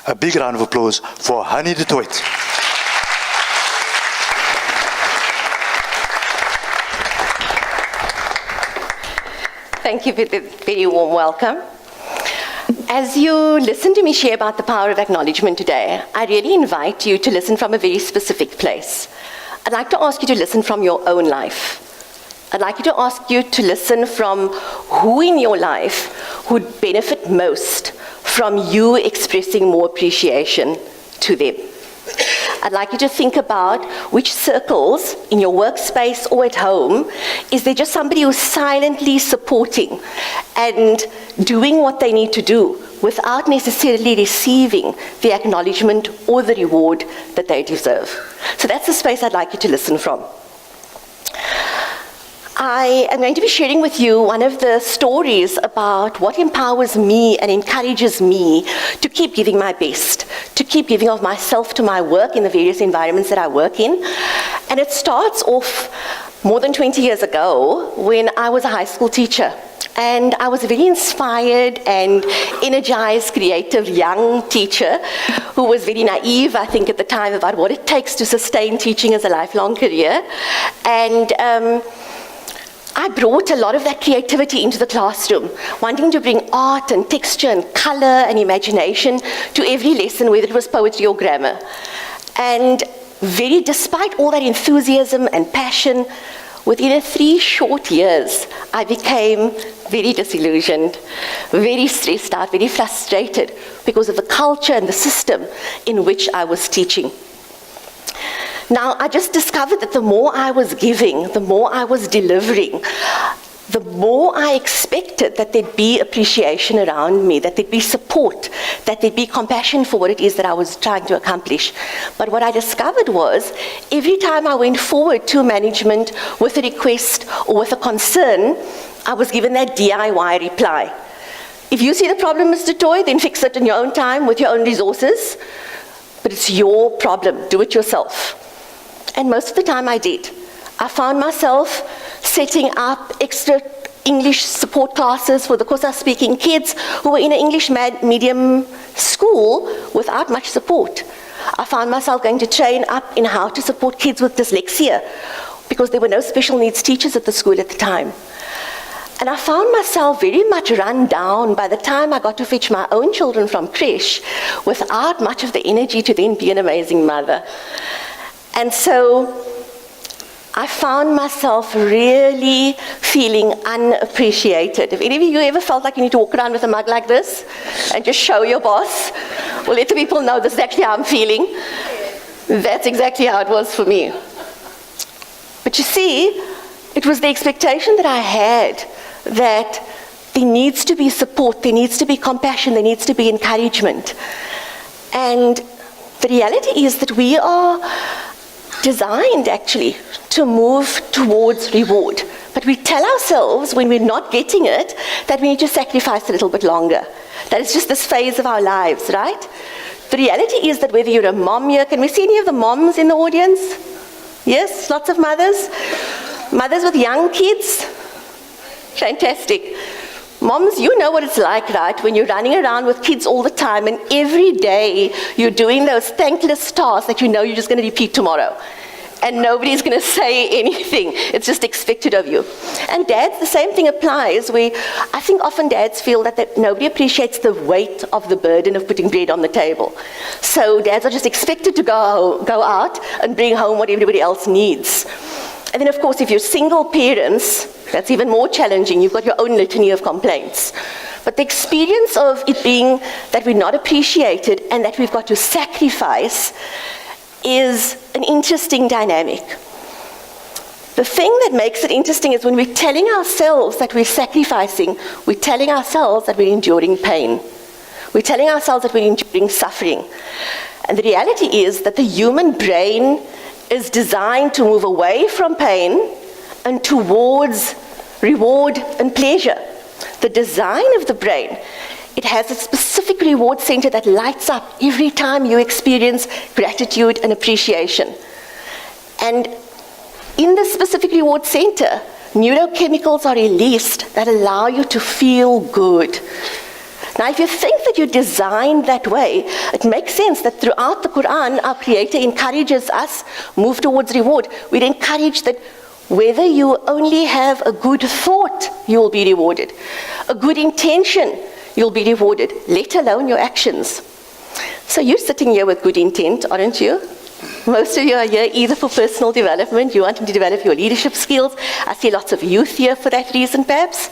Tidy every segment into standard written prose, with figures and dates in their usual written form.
A big round of applause for Hani du Toit. Thank you for the very warm welcome. As you listen to me share about the power of acknowledgement today, I really invite you to listen from a very specific place. I'd like to ask you to listen from your own life. I'd like you to ask you to listen from who in your life would benefit most from you expressing more appreciation to them. I'd like you to think about which circles in your workspace or at home, is there just somebody who's silently supporting and doing what they need to do without necessarily receiving the acknowledgement or the reward that they deserve. So that's the space I'd like you to listen from. I am going to be sharing with you one of the stories about what empowers me and encourages me to keep giving my best, to keep giving of myself to my work in the various environments that I work in. And it starts off more than 20 years ago when I was a high school teacher. And I was a very inspired and energized, creative young teacher who was very naive, I think, at the time about what it takes to sustain teaching as a lifelong career. And I brought a lot of that creativity into the classroom, wanting to bring art and texture and color and imagination to every lesson, whether it was poetry or grammar. And despite all that enthusiasm and passion, within 3 short years, I became very disillusioned, very stressed out, very frustrated because of the culture and the system in which I was teaching. Now, I just discovered that the more I was giving, the more I was delivering, the more I expected that there'd be appreciation around me, that there'd be support, that there'd be compassion for what it is that I was trying to accomplish. But what I discovered was, every time I went forward to management with a request or with a concern, I was given that DIY reply. If you see the problem, Mr. Toy, then fix it in your own time with your own resources, but it's your problem, do it yourself. And most of the time I did. I found myself setting up extra English support classes for the Xhosa speaking kids who were in an English medium school without much support. I found myself going to train up in how to support kids with dyslexia because there were no special needs teachers at the school at the time. And I found myself very much run down by the time I got to fetch my own children from creche without much of the energy to then be an amazing mother. And so I found myself really feeling unappreciated. If any of you ever felt like you need to walk around with a mug like this and just show your boss, or let the people know this is actually how I'm feeling, that's exactly how it was for me. But you see, it was the expectation that I had that there needs to be support, there needs to be compassion, there needs to be encouragement. And the reality is that we are designed actually to move towards reward. But we tell ourselves when we're not getting it that we need to sacrifice a little bit longer. That it's just this phase of our lives, right? The reality is that whether you're a mom here, can we see any of the moms in the audience? Yes, lots of mothers. Mothers with young kids. Fantastic. Moms, you know what it's like, right? When you're running around with kids all the time and every day you're doing those thankless tasks that you know you're just going to repeat tomorrow. And nobody's going to say anything. It's just expected of you. And dads, the same thing applies. I think often dads feel that nobody appreciates the weight of the burden of putting bread on the table. So dads are just expected to go out and bring home what everybody else needs. And then, of course, if you're single parents, that's even more challenging. You've got your own litany of complaints. But the experience of it being that we're not appreciated and that we've got to sacrifice is an interesting dynamic. The thing that makes it interesting is when we're telling ourselves that we're sacrificing, we're telling ourselves that we're enduring pain. We're telling ourselves that we're enduring suffering. And the reality is that the human brain is designed to move away from pain and towards reward and pleasure. The design of the brain, it has a specific reward center that lights up every time you experience gratitude and appreciation. And in this specific reward center, neurochemicals are released that allow you to feel good. Now, if you think that you're designed that way, it makes sense that throughout the Quran, our Creator encourages us move towards reward. We're encouraged that whether you only have a good thought, you will be rewarded. A good intention, you'll be rewarded, let alone your actions. So you're sitting here with good intent, aren't you? Most of you are here either for personal development, you want to develop your leadership skills. I see lots of youth here for that reason, perhaps.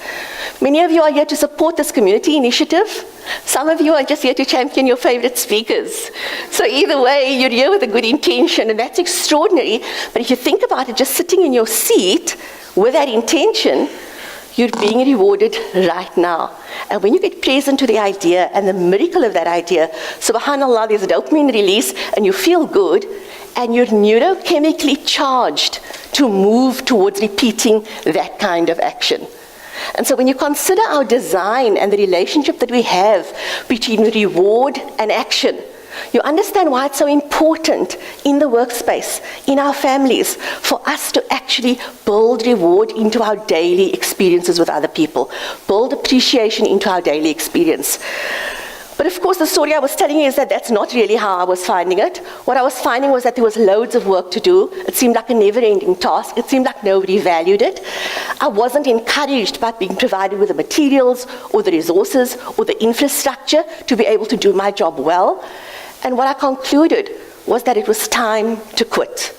Many of you are here to support this community initiative. Some of you are just here to champion your favorite speakers. So either way, you're here with a good intention, and that's extraordinary. But if you think about it, just sitting in your seat with that intention, you're being rewarded right now. And when you get present to the idea and the miracle of that idea, subhanAllah, there's a dopamine release and you feel good, and you're neurochemically charged to move towards repeating that kind of action. And so when you consider our design and the relationship that we have between reward and action, you understand why it's so important in the workspace, in our families, for us to actually build reward into our daily experiences with other people, build appreciation into our daily experience. But of course, the story I was telling you is that that's not really how I was finding it. What I was finding was that there was loads of work to do. It seemed like a never-ending task. It seemed like nobody valued it. I wasn't encouraged by being provided with the materials or the resources or the infrastructure to be able to do my job well. And what I concluded was that it was time to quit.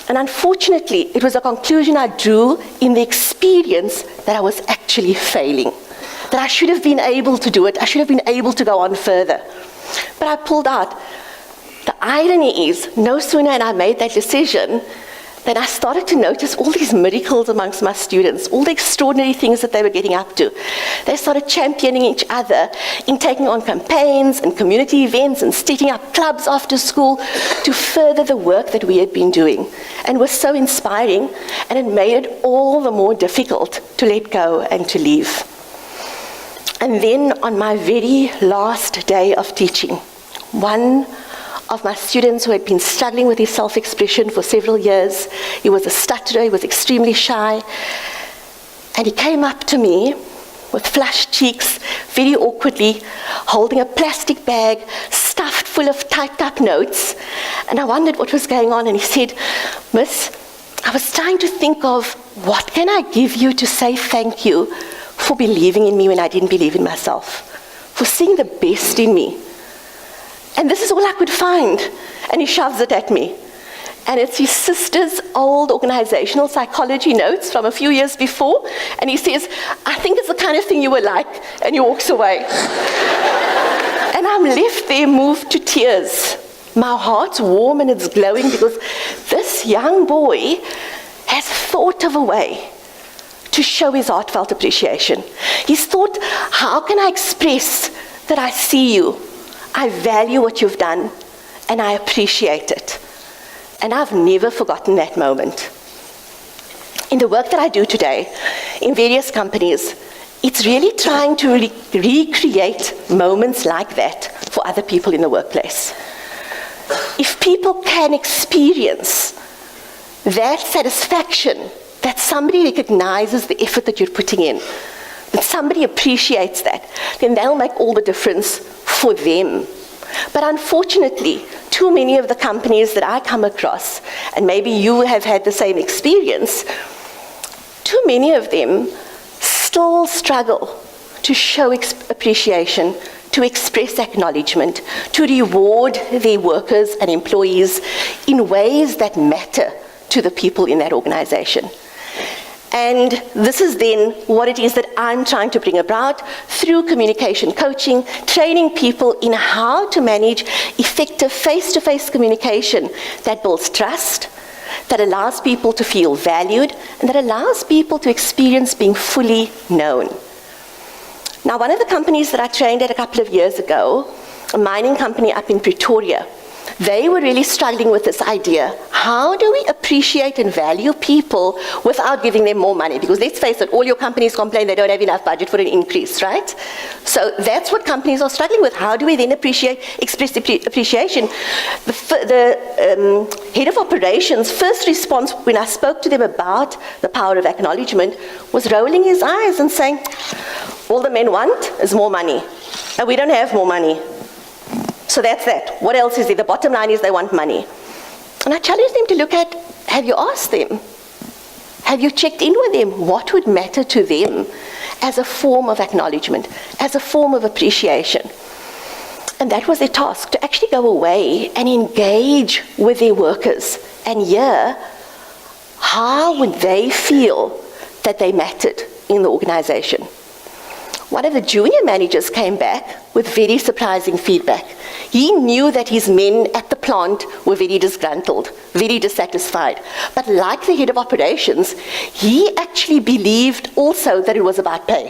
And unfortunately, it was a conclusion I drew in the experience that I was actually failing, that I should have been able to do it, I should have been able to go on further. But I pulled out. The irony is, no sooner had I made that decision than I started to notice all these miracles amongst my students, all the extraordinary things that they were getting up to. They started championing each other in taking on campaigns and community events and setting up clubs after school to further the work that we had been doing. And it was so inspiring, and it made it all the more difficult to let go and to leave. And then on my very last day of teaching, one of my students who had been struggling with his self-expression for several years, he was a stutterer, he was extremely shy, and he came up to me with flushed cheeks, very awkwardly, holding a plastic bag stuffed full of typed up notes. And I wondered what was going on, and he said, "Miss, I was trying to think of what can I give you to say thank you for believing in me when I didn't believe in myself, for seeing the best in me. And this is all I could find." And he shoves it at me. And it's his sister's old organizational psychology notes from a few years before. And he says, "I think it's the kind of thing you were like," and he walks away. And I'm left there moved to tears. My heart's warm and it's glowing because this young boy has thought of a way to show his heartfelt appreciation. He's thought, how can I express that I see you, I value what you've done, and I appreciate it. And I've never forgotten that moment. In the work that I do today, in various companies, it's really trying to recreate moments like that for other people in the workplace. If people can experience that satisfaction, that somebody recognizes the effort that you're putting in, that somebody appreciates that, then they'll make all the difference for them. But unfortunately, too many of the companies that I come across, and maybe you have had the same experience, too many of them still struggle to show appreciation, to express acknowledgement, to reward their workers and employees in ways that matter to the people in that organization. And this is then what it is that I'm trying to bring about through communication coaching, training people in how to manage effective face-to-face communication that builds trust, that allows people to feel valued, and that allows people to experience being fully known. Now, one of the companies that I trained at a couple of years ago, a mining company up in Pretoria, they were really struggling with this idea. How do we appreciate and value people without giving them more money? Because let's face it, all your companies complain they don't have enough budget for an increase, right? So that's what companies are struggling with. How do we then express appreciation? The head of operations' first response when I spoke to them about the power of acknowledgement was rolling his eyes and saying, All the men want is more money. And we don't have more money. So that's that. What else is there? The bottom line is they want money. And I challenge them to look at, have you asked them? Have you checked in with them? What would matter to them as a form of acknowledgement, as a form of appreciation? And that was their task, to actually go away and engage with their workers and hear how would they feel that they mattered in the organization. One of the junior managers came back with very surprising feedback. He knew that his men at the plant were very disgruntled, very dissatisfied. But like the head of operations, he actually believed also that it was about pay.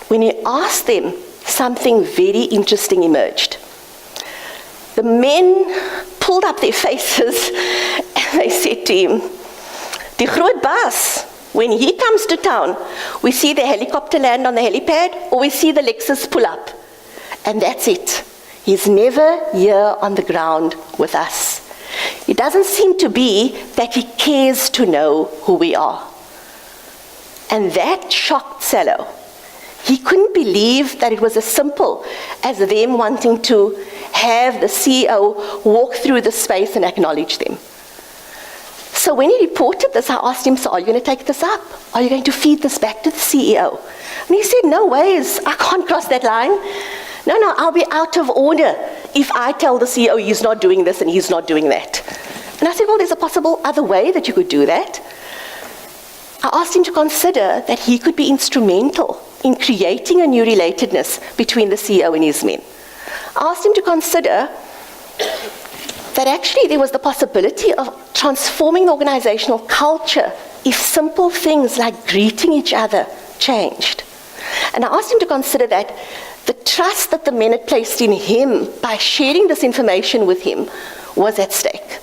When he asked them, something very interesting emerged. The men pulled up their faces and they said to him, "Die groot baas, when he comes to town, we see the helicopter land on the helipad or we see the Lexus pull up. And that's it. He's never here on the ground with us. It doesn't seem to be that he cares to know who we are." And that shocked Sello. He couldn't believe that it was as simple as them wanting to have the CEO walk through the space and acknowledge them. So when he reported this, I asked him, "So are you going to take this up? Are you going to feed this back to the CEO?" And he said, "No ways, I can't cross that line. No, I'll be out of order if I tell the CEO he's not doing this and he's not doing that." And I said, "Well, there's a possible other way that you could do that." I asked him to consider that he could be instrumental in creating a new relatedness between the CEO and his men. I asked him to consider that actually there was the possibility of transforming the organizational culture if simple things like greeting each other changed. And I asked him to consider that the trust that the men had placed in him by sharing this information with him was at stake.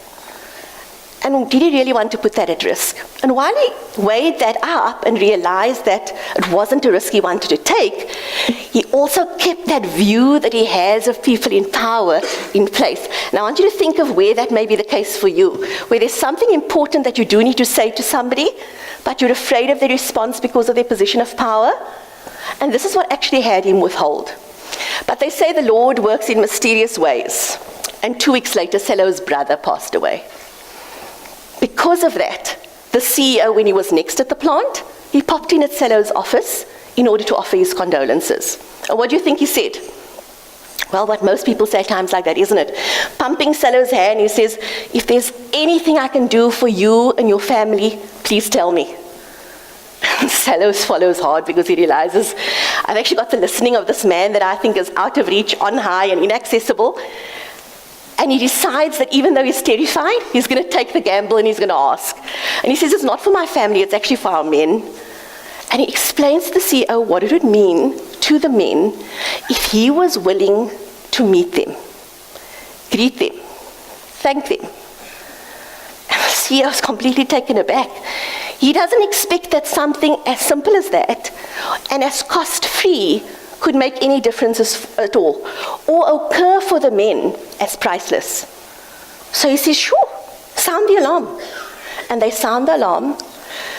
And did he really want to put that at risk? And while he weighed that up and realized that it wasn't a risk he wanted to take, he also kept that view that he has of people in power in place. And I want you to think of where that may be the case for you, where there's something important that you do need to say to somebody, but you're afraid of their response because of their position of power. And this is what actually had him withhold. But they say the Lord works in mysterious ways. And 2 weeks later, Sello's brother passed away. Because of that, the CEO, when he was next at the plant, he popped in at Sello's office in order to offer his condolences. And what do you think he said? Well, what most people say at times like that, isn't it? Pumping Sello's hand, he says, "If there's anything I can do for you and your family, please tell me." Sello follows hard because he realizes, I've actually got the listening of this man that I think is out of reach, on high and inaccessible. And he decides that even though he's terrified, he's going to take the gamble and he's going to ask. And he says, "It's not for my family, it's actually for our men." And he explains to the CEO what it would mean to the men if he was willing to meet them, greet them, thank them. And the CEO is completely taken aback. He doesn't expect that something as simple as that and as cost-free could make any difference at all, or occur for the men as priceless. So he says, "Sure, sound the alarm." And they sound the alarm.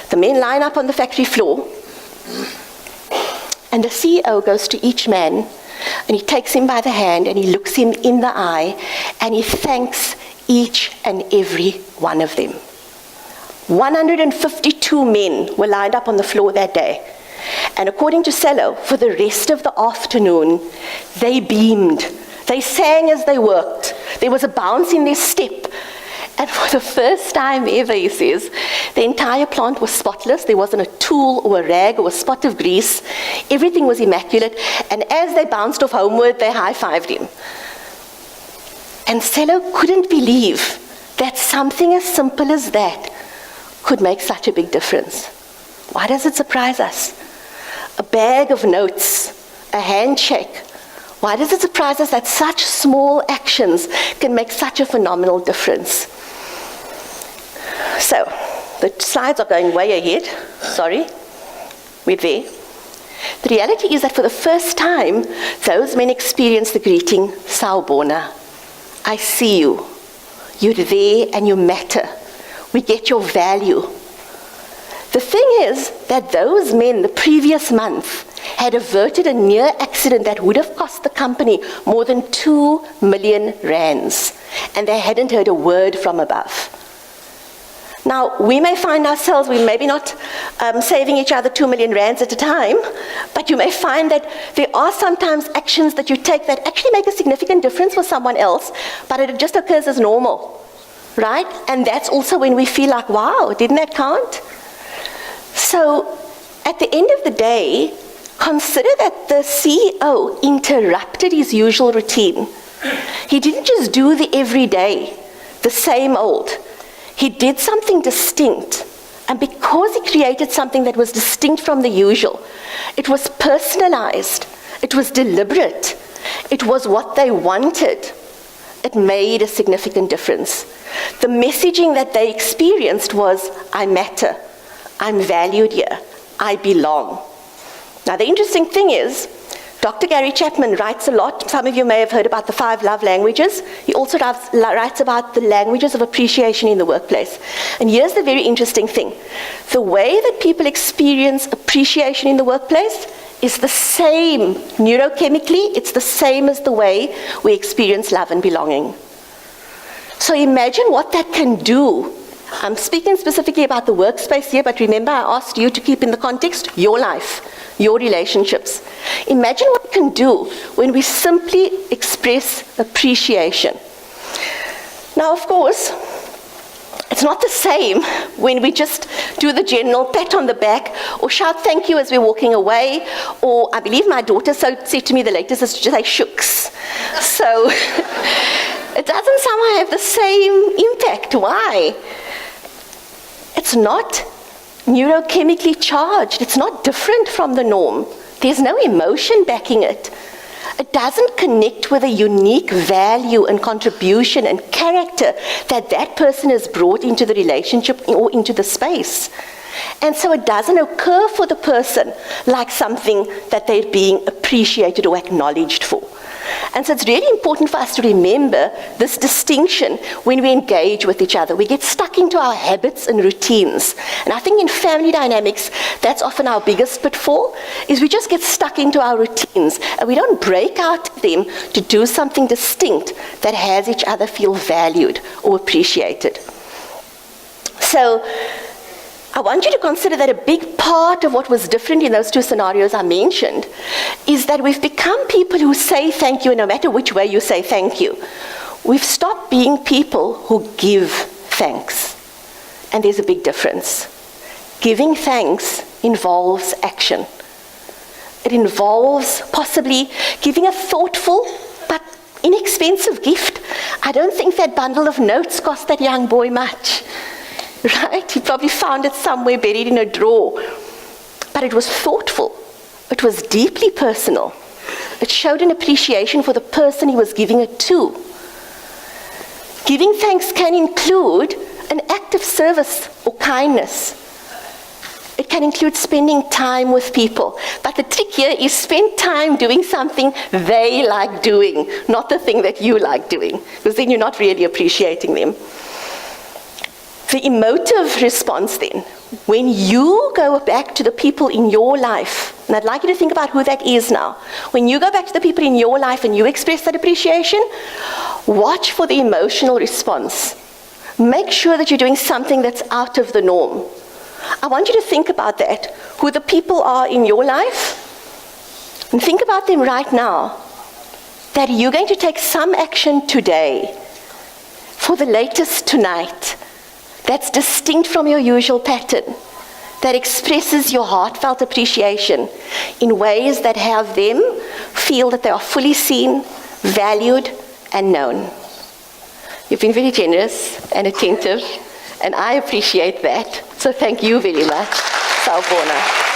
The men line up on the factory floor, and the CEO goes to each man, and he takes him by the hand, and he looks him in the eye, and he thanks each and every one of them. 152 men were lined up on the floor that day. And according to Sello, for the rest of the afternoon, they beamed. They sang as they worked. There was a bounce in their step. And for the first time ever, he says, the entire plant was spotless. There wasn't a tool or a rag or a spot of grease. Everything was immaculate. And as they bounced off homeward, they high-fived him. And Sello couldn't believe that something as simple as that could make such a big difference. Why does it surprise us? A bag of notes, a handshake. Why does it surprise us that such small actions can make such a phenomenal difference? So, the slides are going way ahead. Sorry. We're there. The reality is that for the first time, those men experienced the greeting, "Sawubona. I see you. You're there and you matter. We get your value." The thing is that those men the previous month had averted a near accident that would have cost the company more than 2 million rands, and they hadn't heard a word from above. Now, we may find ourselves, we maybe not saving each other 2 million rands at a time, but you may find that there are sometimes actions that you take that actually make a significant difference for someone else, but it just occurs as normal, right? And that's also when we feel like, wow, didn't that count? So, at the end of the day, consider that the CEO interrupted his usual routine. He didn't just do the everyday, the same old. He did something distinct, and because he created something that was distinct from the usual, it was personalized, it was deliberate, it was what they wanted. It made a significant difference. The messaging that they experienced was, I matter, I'm valued here, I belong. Now the interesting thing is, Dr. Gary Chapman writes a lot. Some of you may have heard about the 5 love languages. He also writes about the languages of appreciation in the workplace. And here's the very interesting thing. The way that people experience appreciation in the workplace is the same neurochemically. It's the same as the way we experience love and belonging. So imagine what that can do. I'm speaking specifically about the workspace here, but remember I asked you to keep in the context your life, your relationships. Imagine what it can do when we simply express appreciation. Now, of course, it's not the same when we just do the general pat on the back or shout thank you as we're walking away, or I believe my daughter said to me the latest is to just say shooks. So it doesn't somehow have the same impact. Why? It's not neurochemically charged. It's not different from the norm. There's no emotion backing it. It doesn't connect with a unique value and contribution and character that that person has brought into the relationship or into the space. And so it doesn't occur for the person like something that they're being appreciated or acknowledged for. And so it's really important for us to remember this distinction when we engage with each other. We get stuck into our habits and routines. And I think in family dynamics, that's often our biggest pitfall, is we just get stuck into our routines and we don't break out of them to do something distinct that has each other feel valued or appreciated. So I want you to consider that a big part of what was different in those 2 scenarios I mentioned is that we've become people who say thank you, and no matter which way you say thank you. We've stopped being people who give thanks. And there's a big difference. Giving thanks involves action. It involves possibly giving a thoughtful but inexpensive gift. I don't think that bundle of notes cost that young boy much. Right? He probably found it somewhere buried in a drawer. But it was thoughtful. It was deeply personal. It showed an appreciation for the person he was giving it to. Giving thanks can include an act of service or kindness. It can include spending time with people. But the trick here is spend time doing something they like doing, not the thing that you like doing, because then you're not really appreciating them. The emotive response then, when you go back to the people in your life, and I'd like you to think about who that is now. When you go back to the people in your life and you express that appreciation, watch for the emotional response. Make sure that you're doing something that's out of the norm. I want you to think about that, who the people are in your life, and think about them right now, that you're going to take some action today, for the latest tonight, that's distinct from your usual pattern, that expresses your heartfelt appreciation in ways that have them feel that they are fully seen, valued, and known. You've been very generous and attentive, and I appreciate that. So thank you very much. Sawubona.